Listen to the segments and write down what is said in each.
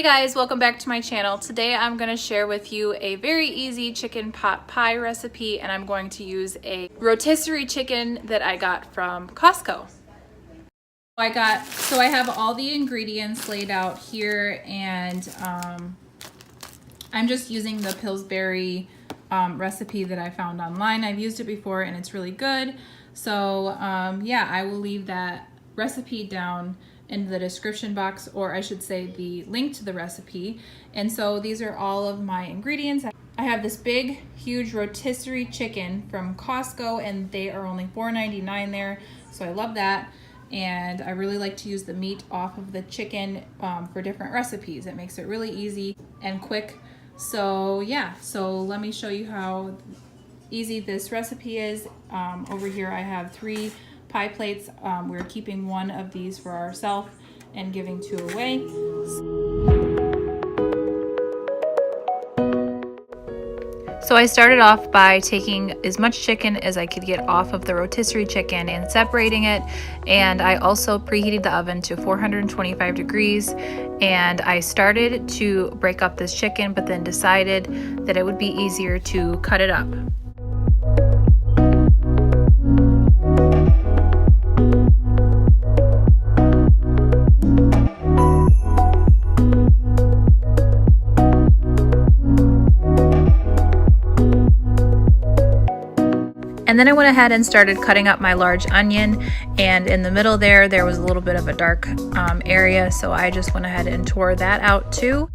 Hey guys, welcome back to my channel. Today I'm going to share with you a very easy chicken pot pie recipe, and I'm going to use a rotisserie chicken that I got from Costco. So I have all the ingredients laid out here, and I'm just using the Pillsbury recipe that I found online. I've used it before and it's really good. So yeah, I will leave that recipe down in the description box, or I should say the link to the recipe. And so these are all of my ingredients. I have this big, huge rotisserie chicken from Costco, and they are only $4.99 there. So I love that. And I really like to use the meat off of the chicken for different recipes. It makes it really easy and quick. So yeah, so let me show you how easy this recipe is. Over here I have 3 pie plates. We're keeping one of these for ourselves and giving 2 away. So I started off by taking as much chicken as I could get off of the rotisserie chicken and separating it. And I also preheated the oven to 425 degrees. And I started to break up this chicken, but then decided that it would be easier to cut it up. And then I went ahead and started cutting up my large onion, and in the middle there was a little bit of a dark area, so I just went ahead and tore that out too.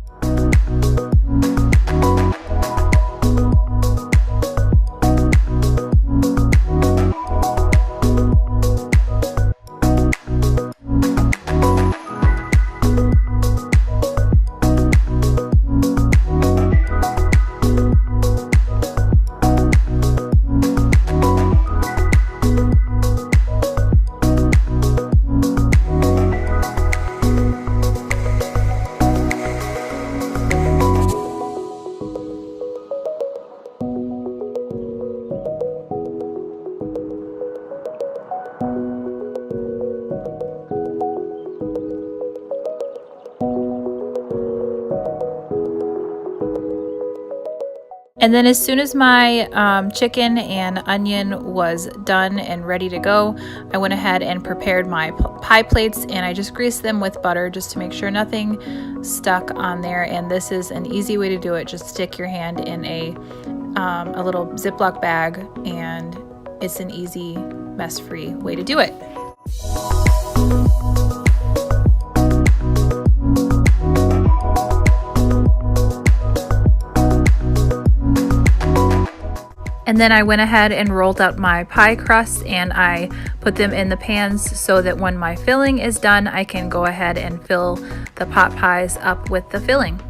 And then as soon as my chicken and onion was done and ready to go, I went ahead and prepared my pie plates, and I just greased them with butter just to make sure nothing stuck on there. And this is an easy way to do it. Just stick your hand in a little Ziploc bag, and it's an easy, mess-free way to do it. And then I went ahead and rolled out my pie crusts, and I put them in the pans so that when my filling is done, I can go ahead and fill the pot pies up with the filling.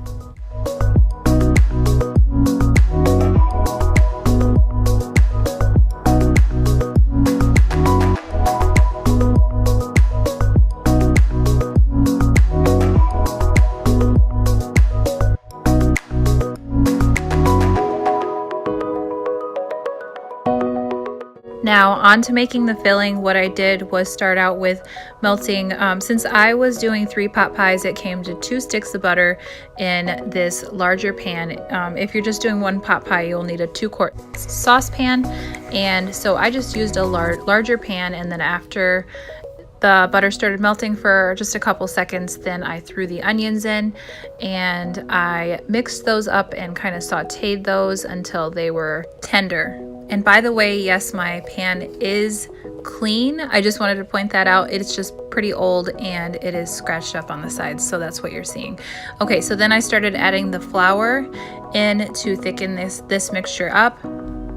Now on to making the filling. What I did was start out with melting, since I was doing 3 pot pies, it came to 2 sticks of butter in this larger pan. If you're just doing 1 pot pie, you'll need a 2-quart saucepan, and so I just used a larger pan, and then after the butter started melting for just a couple seconds, then I threw the onions in and I mixed those up and kind of sauteed those until they were tender. And by the way, yes, my pan is clean. I just wanted to point that out. It's just pretty old and it is scratched up on the sides, so that's what you're seeing. Okay, so then I started adding the flour in to thicken this mixture up.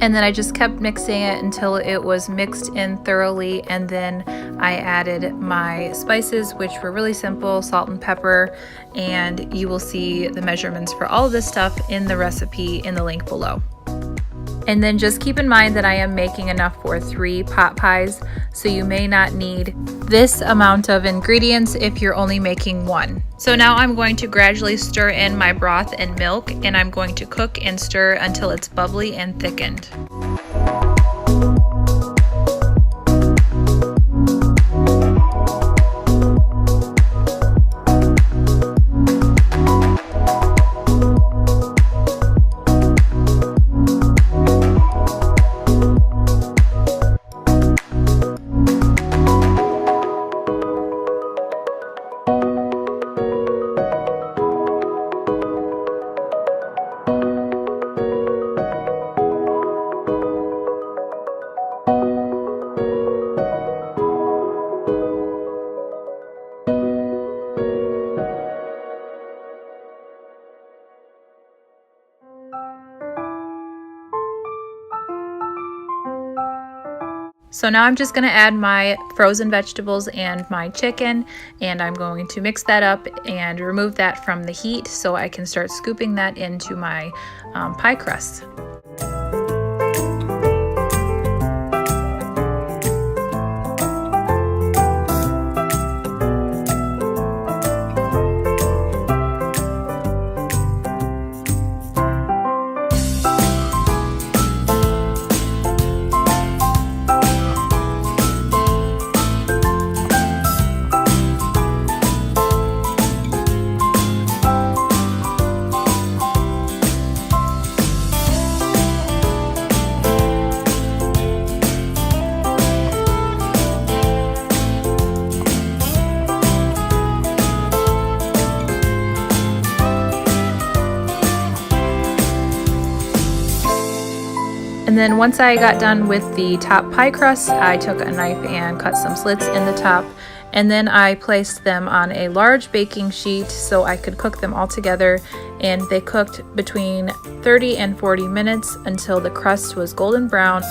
And then I just kept mixing it until it was mixed in thoroughly, and then I added my spices, which were really simple: salt and pepper, and you will see the measurements for all of this stuff in the recipe in the link below. And then just keep in mind that I am making enough for 3 pot pies, so you may not need this amount of ingredients if you're only making 1. So now I'm going to gradually stir in my broth and milk, and I'm going to cook and stir until it's bubbly and thickened. So now I'm just going to add my frozen vegetables and my chicken, and I'm going to mix that up and remove that from the heat so I can start scooping that into my pie crust. And then once I got done with the top pie crust, I took a knife and cut some slits in the top, and then I placed them on a large baking sheet so I could cook them all together, and they cooked between 30 and 40 minutes until the crust was golden brown.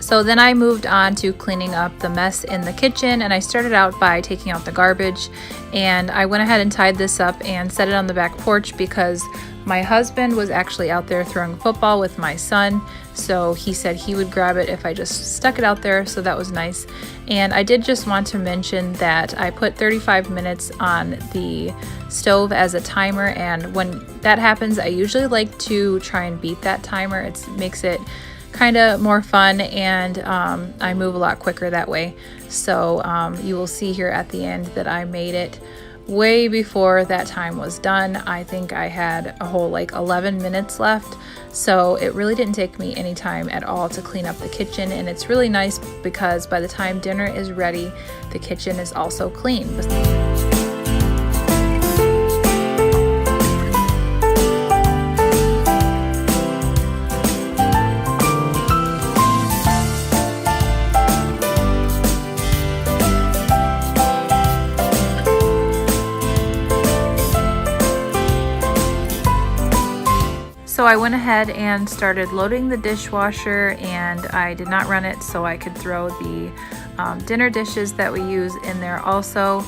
So then I moved on to cleaning up the mess in the kitchen, and I started out by taking out the garbage, and I went ahead and tied this up and set it on the back porch because my husband was actually out there throwing football with my son, so he said he would grab it if I just stuck it out there, so that was nice. And I did just want to mention that I put 35 minutes on the stove as a timer, and when that happens I usually like to try and beat that timer. It makes it kind of more fun, and I move a lot quicker that way. So you will see here at the end that I made it way before that time was done. I think I had a whole like 11 minutes left, so it really didn't take me any time at all to clean up the kitchen, and it's really nice because by the time dinner is ready, the kitchen is also clean. So I went ahead and started loading the dishwasher, and I did not run it so I could throw the dinner dishes that we use in there also.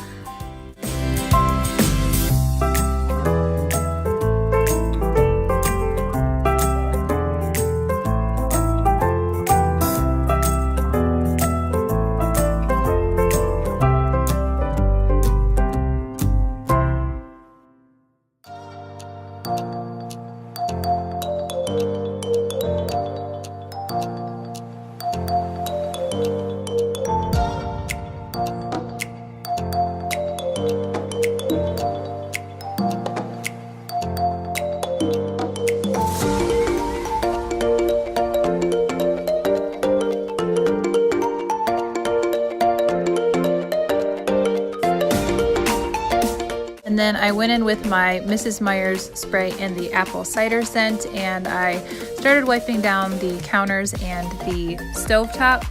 And then I went in with my Mrs. Meyer's spray in the apple cider scent, and I started wiping down the counters and the stovetop.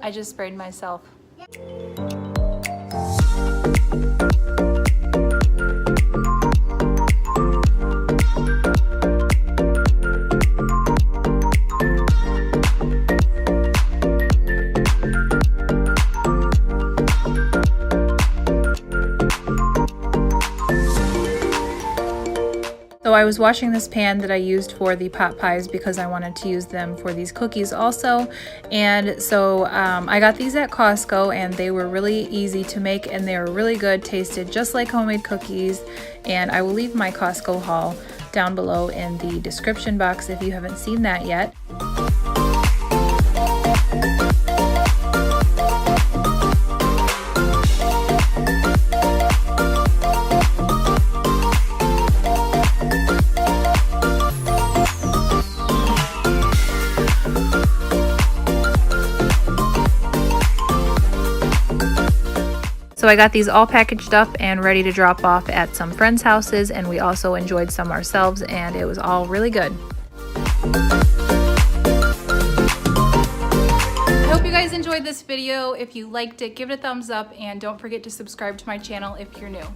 I just sprayed myself. So So I was washing this pan that I used for the pot pies because I wanted to use them for these cookies also. And so I got these at Costco, and they were really easy to make, and they were really good, tasted just like homemade cookies. And I will leave my Costco haul down below in the description box if you haven't seen that yet. So I got these all packaged up and ready to drop off at some friends' houses, and we also enjoyed some ourselves, and it was all really good. I hope you guys enjoyed this video. If you liked it, give it a thumbs up, and don't forget to subscribe to my channel if you're new.